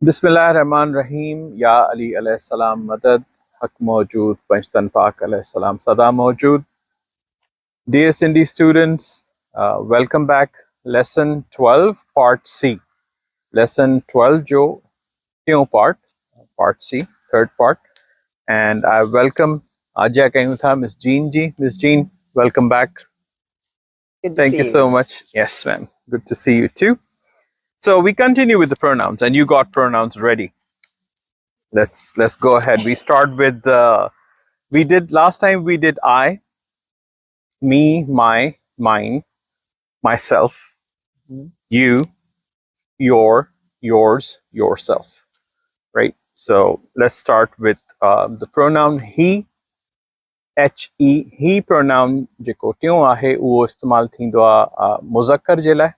बिस्मिल्लाहिर्रहमानिर्रहीम या अली अलैहिस्सलाम मदद हक मौजूद पंचतन पाक अलैहिस्सलाम सदा मौजूद. Dear Sindhi students, welcome back. Lesson 12 part C. Lesson 12 जो क्यों part C, third part. And I welcome आज कहूँ था Miss Jean ji. Miss Jean, welcome back. Good to Thank see you so much. Yes, ma'am. Good to see you too. So we continue with the pronouns, and you got pronouns ready. Let's go ahead. We start with last time we did I, me, my, mine, myself, you, your, yours, yourself, right? So let's start with the pronoun he. he. He pronoun जेको टियों आहे उहो इस्तेमाल थींदो आहे मुज़क्कर जे लाइ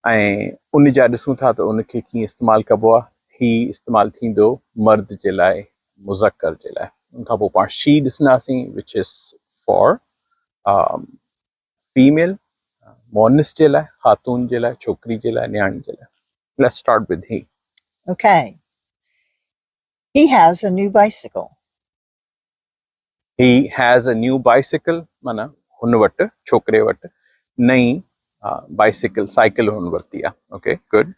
ऐं उन जा ॾिसूं था त उनखे कीअं इस्तेमालु कबो आहे. ही इस्तेमालु थींदो मर्द जे लाइ मुज़क्कर जे लाइ. उनखां पोइ पाण शी ॾिसंदासीं विच इज़ फॉर फीमेल मोनिस जे लाइ, ख़ातून जे लाइ, छोकिरी जे लाइ, नियाणी जे लाइ. Let's start with he. Okay. He has a new bicycle. He has a new bicycle. माना हुन वटि छोकिरे वटि नई bicycle साइकिल हुन वरिती आहे. Okay, good.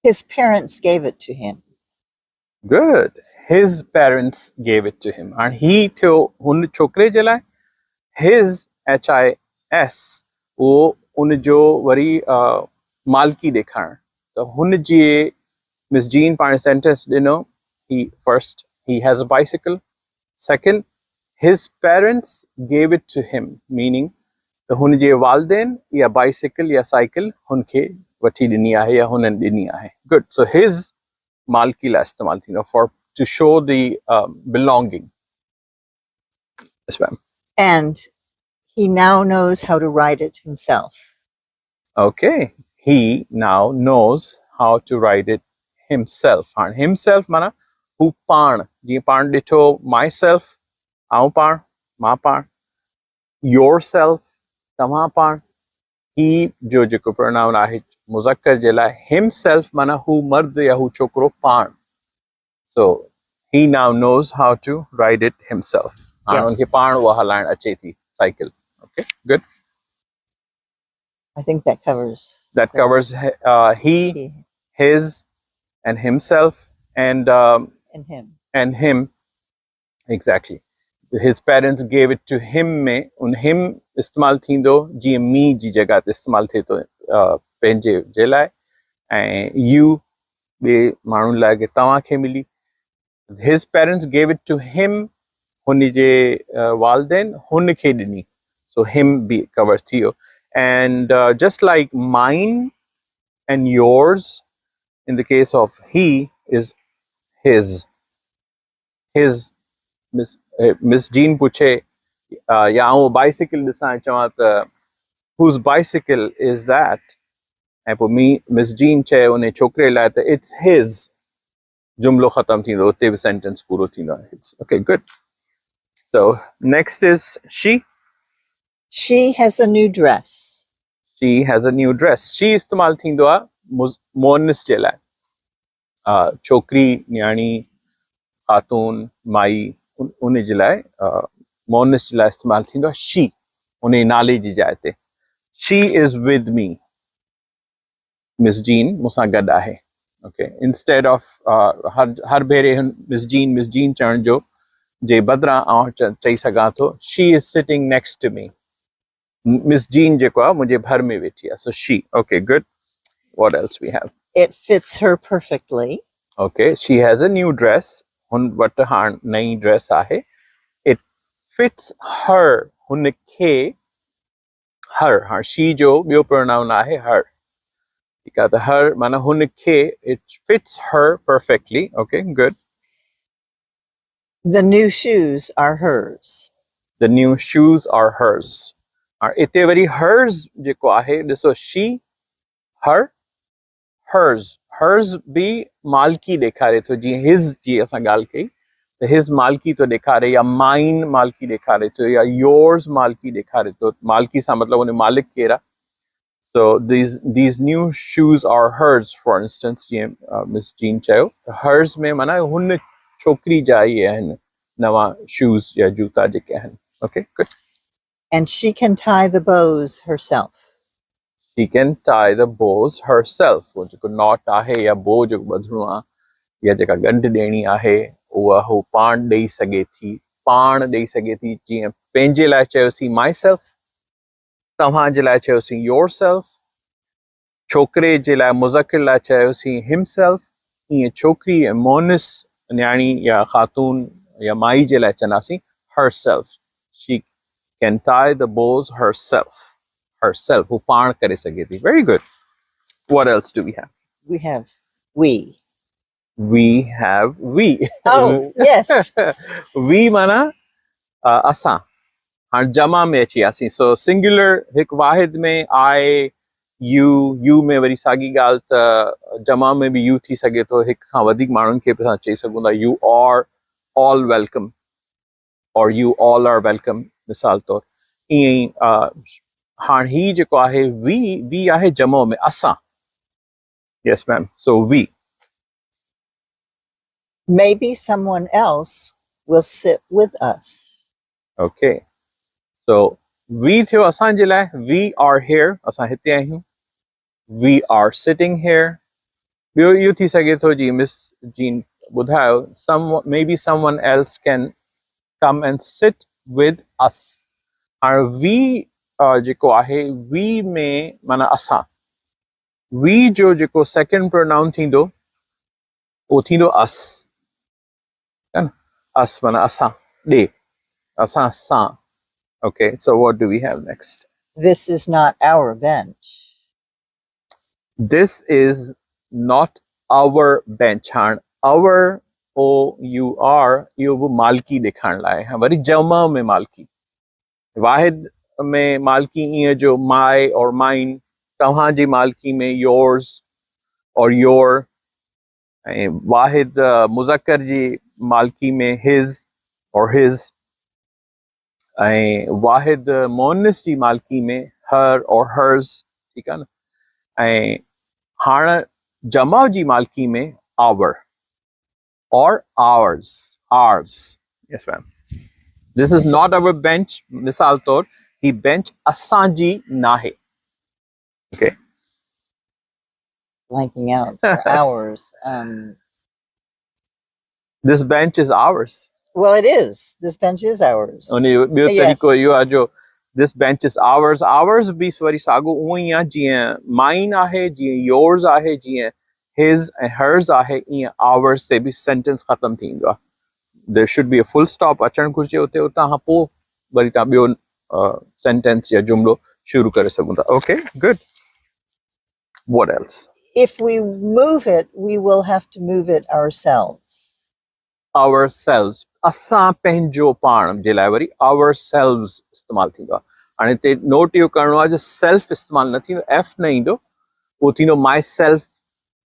His parents gave it to him. Good. His parents gave it to him. And he थियो हुन छोकिरे जे लाइ. His HIS उहो उन जो वरी मालकी ॾेखारण. त हुन जी मिस जीन पाण सेंटेंस ॾिनो. He has a bicycle. Second, his parents gave it to him, meaning त हुन जे वालदेन या bicycle या साइकिल हुनखे वठी ॾिनी आहे या हुननि ॾिनी आहे. Good. So his मालकी लाइ इस्तेमाल थींदो for to show the belonging. Yes, ma'am. And he now knows how to ride it himself. Okay. He now knows how to ride it himself. And himself mana who pan. Ji pan dito myself, आऊं पाण, मां पाण, yourself, तव्हां पाण. He जो जेको pronoun आहे मुज़क्कर जे लाइ himself mana हू मर्द या हू छोकिरो पाण. So he now knows how to ride it himself. हाणे उनखे पाण उहा हलाइण अचे थी cycle. Okay, good. I think that covers. That covers he, his, and himself, and him. And him. Exactly. His parents gave it to him में उन him इस्तेमाल थींदो जीअं me जी जगह ते इस्तेमाल थिए थो पंहिंजे जे लाइ ऐं you ॿिए माण्हुनि लाइ कि तव्हांखे मिली. His parents gave it to him हुन जे वालदेन हुनखे ॾिनी. So him बि कवर थियो. And just like mine and yours, in the case of he, is his. Miss Jean puche या आऊं bicycle ॾिसां चवां त whose bicycle is that? ऐं पोइ Miss Jean चए उन छोकिरे लाइ त it's his. जुमिलो ख़तम थींदो उते बि sentence पूरो थींदो आहे. Okay, good. So next is she. She has a new dress. She has a new dress. She इस्तेमाल थींदो आहे मोनिस जे लाइ. छोकिरी, नियाणी, ख़ातून, माई उन जे लाइ मोनिस जे लाइ इस्तेमाल थींदो आहे she उन नाले जी जाइ ते. She is with me. Miss Jean मूंसां गॾु आहे. Okay. Instead of हर भेरे Miss Jean चवण जो जे बदिरां आउं चई सघां थो she is sitting next to me. Miss Jean जेको आहे मुंहिंजे भर में वेठी आहे. So she. Okay, good. What else we have? It fits her perfectly. Okay, she has a new dress. हुन वटि हाणे नई ड्रेस आहे. It fits her. हुनखे her. हाणे she जो ॿियो pronoun आहे her. ठीकु आहे त her माना हुनखे. It fits her perfectly. Okay, good. The new shoes are hers. The new shoes are hers. इते वरी hers जेको आहे ॾिसो she, her, hers बि मालकी ॾेखारे थो. जीअं his जी असां ॻाल्हि कई त his मालकी थो ॾेखारे या mine मालकी ॾेखारे थो या yours मालकी ॾेखारे थो. मालकी सां मतिलबु उन मालिक केरु आहे. So these new shoes are hers, for instance. Miss Jean chayo hers mein mana hun chokri ja ye hain nawa shoes ya juta jeke hain. Okay, good. And she can tie the bows herself. She can tie the bows herself. wo jeko knot ahe ya bow jo badhnu a ya jeka gand deni ahe uha ho paan dei sage thi जीअं पंहिंजे लाइ चयोसीं myself, तव्हां जे लाइ चयोसीं yourself, छोकिरे जे लाइ मुज़किर लाइ चयोसीं himself, ईअं छोकिरी ऐं मोनिस न्याणी या ख़ातून या माई जे लाइ चवंदासीं herself. She can tie the bows herself. हू पाण करे सघे थी. Very good. What else do we have? We have we. We have we. Oh, yes. We माना असां. हाणे जमा में अची वियासीं. So singular हिकु वाहिद में I, you में वरी साॻी ॻाल्हि त जमा में बि you थी सघे थो. हिक खां वधीक माण्हुनि खे बि असां चई सघूं था you are all welcome or you all are welcome मिसाल तौर. ईअं ई हाणे ही जेको आहे we आहे जमा में असां. Yes ma'am. So we. Maybe someone else will sit with us. Okay. So we थियो असां जे लाइ. We are here. असां हिते आहियूं. We are sitting here. ॿियो इहो थी सघे थो जी मिस जीन ॿुधायो maybe someone else can come and sit with us. हाणे we जेको आहे we में माना असां. we जो जेको second pronoun थींदो उहो थींदो us. है न? us माना असां ॾे असां सां. Okay, so what do we have next? This is not our bench. This is not our bench. हाणे our our इहो बि मालिकी ॾेखारण लाइ. वरी जमा में मालिकी. वाहिद में मालिकी ईअं जो my और mine. तव्हां जी मालिकी में yours और your. ऐं वाहिद मुज़क्कर जी मालिकी में his और his. ऐं वाहिद मोनिस जी मालिकी में her और hers. ठीकु आहे न. ऐं हाणे जमा जी मालिकी में our or ours. Yes ma'am. This is not our bench. मिसाल तौर ही bench असांजी नाहे. Okay. Blanking out for ours. This bench is ours. Well, it is. This bench is ours. उन ॿियो Yes. तरीक़ो इहो आहे जो this bench is ours. Ours be worry साॻियो उहो ई आहे जीअं mine आहे, जीअं yours आहे, जीअं his ऐं hers आहे, ईअं ours ते बि sentence ख़तम थींदो आहे. There should be a full stop अचणु घुरिजे उते. उतां खां पोइ वरी तव्हां ॿियो sentence या जुमिलो शुरू करे सघूं था. Okay, good. What else? If we move it, we will have to move it ourselves. Ourselves. असां पंहिंजो पाण जे लाइ वरी ourselves इस्तेमालु थींदो आहे. हाणे हिते नोट इहो करिणो आहे जो सेल्फ इस्तेमालु न थींदो. F न ईंदो. उहो थींदो myself,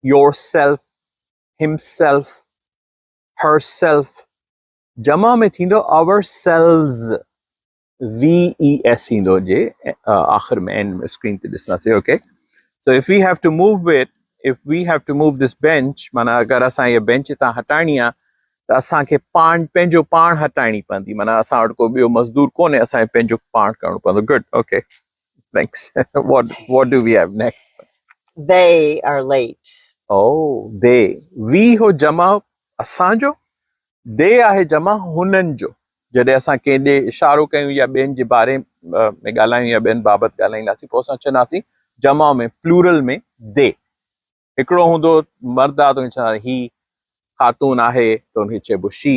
yourself, himself, herself. जमा में थींदो ourselves. VES ईंदो जे आख़िर में एंड में स्क्रीन ते ॾिसंदासीं. Okay. So if we have to move this bench, माना अगरि असां इहा बेंच हितां हटाइणी आहे त असांखे पंहिंजो पाण हटाइणी पवंदी. माना असां वटि को ॿियो मज़दूर कोन्हे. असांखे पंहिंजो पाण करणो पवंदो. Good. Okay. Thanks. What do we have next? They are late. Oh, they. We हो जमा असांजो. They आहे जमा हुननि जो. जॾहिं असां कंहिं ॾे इशारो कयूं या ॿियनि जे बारे में ॻाल्हायूं या ॿियनि बाबति ॻाल्हाईंदासीं पोइ असां चवंदासीं जमा में प्लूरल में they. हिकिड़ो हूंदो मर्द आहे त चवंदा ही. ख़ातून आहे त उनखे चइबो she.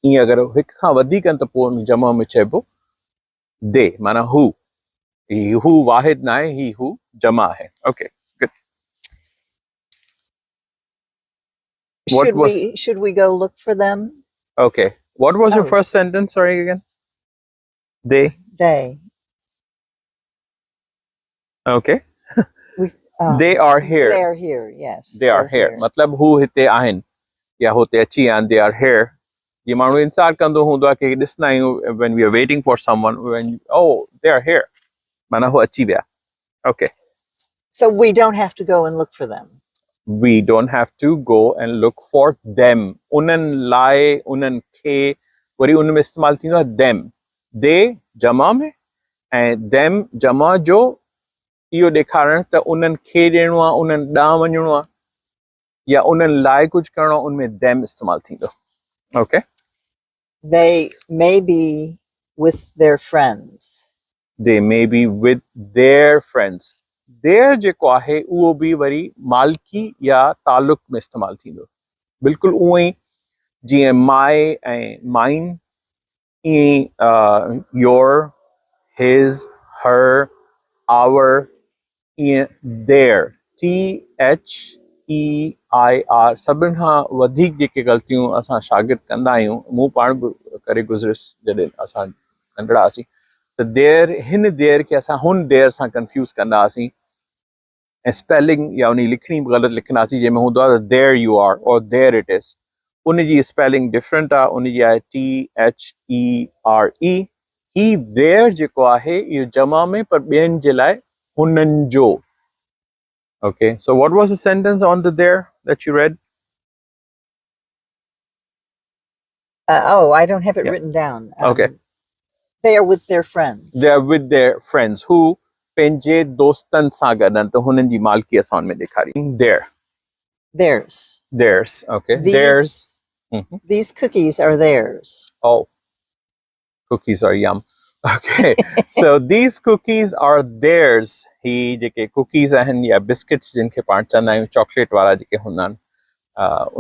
ईअं अगरि हिक खां वधीक आहिनि त पोइ जमा में चइबो they माना हू. हू वाहिद न आहे. ही हू जमा आहे. Okay, good. Should we go look for them? Okay. What was your Oh. first sentence? Sorry again. They. They. Okay. We. They are here. They are here. Yes. They are here. मतलब हू हिते आहिनि या हुते अची विया आहिनि. They are here. ये माण्हू इंतज़ारु कंदो हूंदो आहे कि ॾिसंदा आहियूं when we are waiting for someone when they are here. माना हू अची विया. Okay. So we don't have to go and look for them. We don't have to go and look for them. Unan lai, unan ke, wari unme istemal thindo hai them. They jama mein and them jama jo iyo dekharan ta unan ke denwa, unan da manjunwa ya unan lai kuch karna unme them istemal thindo. Okay. They may be with their friends. They may be with their friends. Their जेको आहे उहो बि worry मालकी या तालुक में इस्तेमाल थींदो बिल्कुलु उहो ई जीअं my ऐं mine ईअं your his her our ईअं their THEIR सभिनि खां वधीक जेके ग़लतियूं असां शागिर्द कंदा आहियूं मूं पाण बि करे गुज़रियुसि जॾहिं असां नंढड़ा हुआसीं त देर हिन देर खे असां हुन देर सां कंफ्यूज़ कंदा हुआसीं ऐं स्पेलिंग या उन लिखणी बि ग़लति लिखंदासीं जंहिंमें हूंदो आहे त देयर यू आर और देयर इट इज़ उनजी स्पेलिंग डिफरेंट आहे उनजी आहे THERE ही देर जेको आहे इहो जमा में पर ॿियनि जे लाइ हुननि जो. Okay, so what was the sentence on the there that you read? I don't have it Yeah. written down. Okay. They are with their friends. They are with their friends who पंहिंजे दोस्तनि सां गॾु आहिनि त हुननि जी मालकी असां हुन में ॾेखारी. There. Theirs. Okay. Theirs. These cookies are theirs. Oh, cookies are yum. Okay. So these cookies are theirs. He JK cookies आहिनि या biscuits जिनखे पाण चवंदा आहियूं चॉकलेट वारा जेके हूंदा आहिनि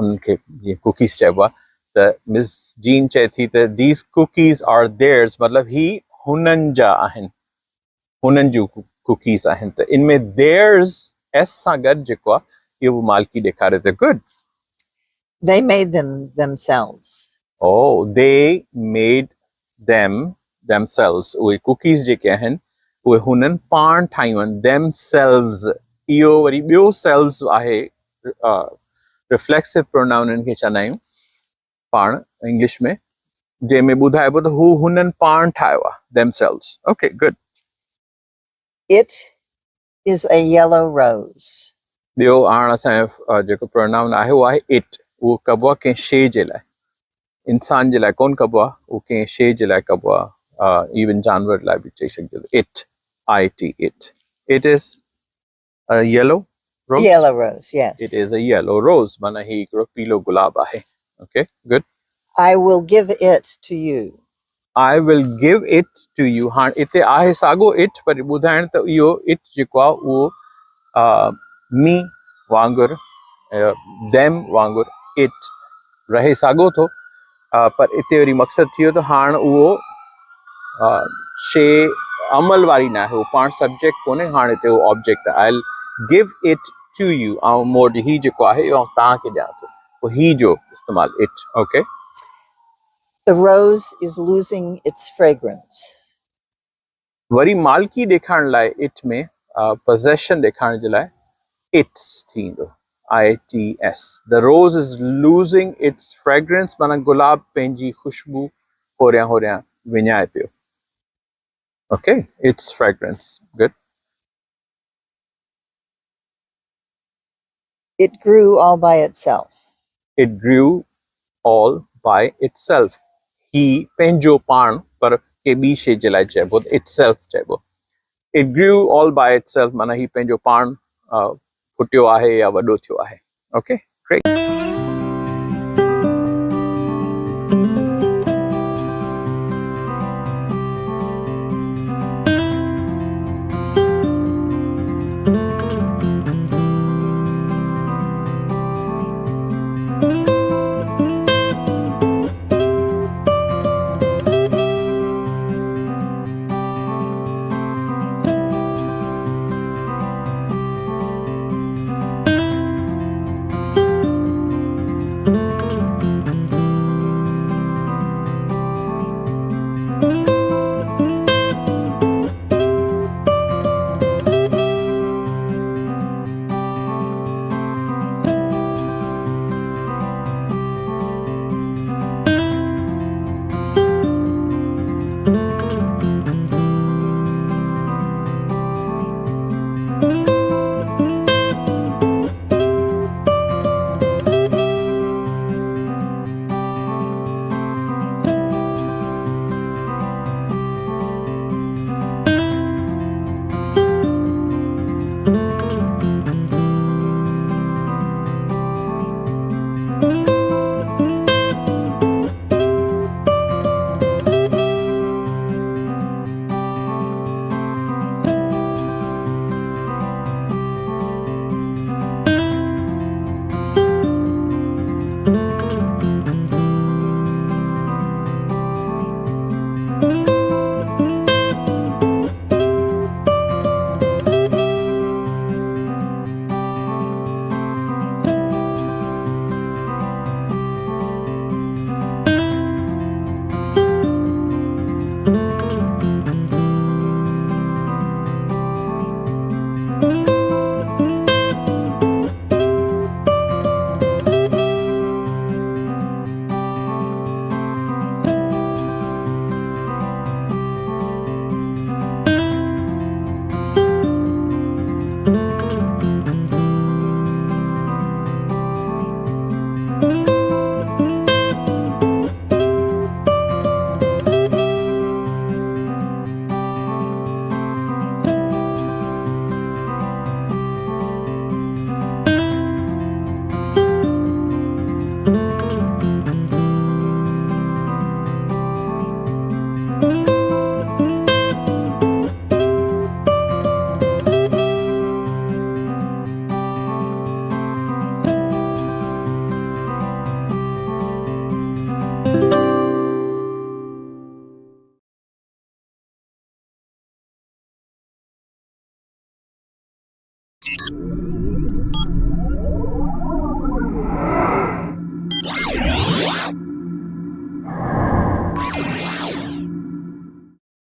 उनखे जीअं cookies चइबो आहे त मिस जीन चए थी त these cookies are theirs मतिलबु ही हुननि जा आहिनि हुननि जूं cookies आहिनि त इनमें theirs s सां गॾु जेको आहे इहो मालकी ॾेखारे त good. They made them themselves. Oh, they made them themselves. उहे cookies जेके आहिनि उहे हुननि पाण ठाहियूं आहिनि themselves. इहो वरी ॿियो selves आहे reflexive pronoun इनखे चवंदा आहियूं पाण इंग्लिश में जंहिंमें ॿुधाइबो त हू हुननि पाण ठाहियो आहे themselves. Okay, good. It is a yellow rose. ॿियो हाणे असांजो जेको pronoun आहे उहो आहे it. उहो कबो आहे कंहिं शइ जे लाइ इंसान जे लाइ कोन कबो आहे उहो कंहिं शइ जे लाइ कबो आहे इवन जानवर लाइ बि चई सघिजे it it. It is a yellow rose. Yellow rose, yes. It is a yellow rose. माना ही हिकिड़ो पीलो गुलाब आहे. Okay, good. I will give it to you. I will give it to you. हाणे इते आहे साॻो it पर ॿुधाइण त इहो it जेको आहे उहो me वांगुरु them वांगुरु it रहे साॻो थो पर इते वरी मक़सदु थी वियो त हाणे उहो शइ अमल वारी न आहे उहो पाण सब्जेक्ट कोन्हे हाणे हिते उहो ऑब्जेक्ट आहे. I'll give it to you. ऐं मूं वटि ही जेको आहे इहो तव्हांखे ॾियां थो पोइ ही जो इस्तेमालु it. Okay. The rose is losing its fragrance. Worry मालकी ॾेखारण लाइ it में possession ॾेखारण जे लाइ it's थींदो ITS. The rose is losing its fragrance माना गुलाब पंहिंजी खुशबू होरियां विञाए पियो. Okay, its fragrance. Good. It grew all by itself. It grew all by itself. He पंहिंजो पाण पर के ॿी शइ जे लाइ चइबो itself चइबो. It grew all by itself माना ही पंहिंजो पाण फुटियो आहे या वॾो थियो आहे. Okay, great. much.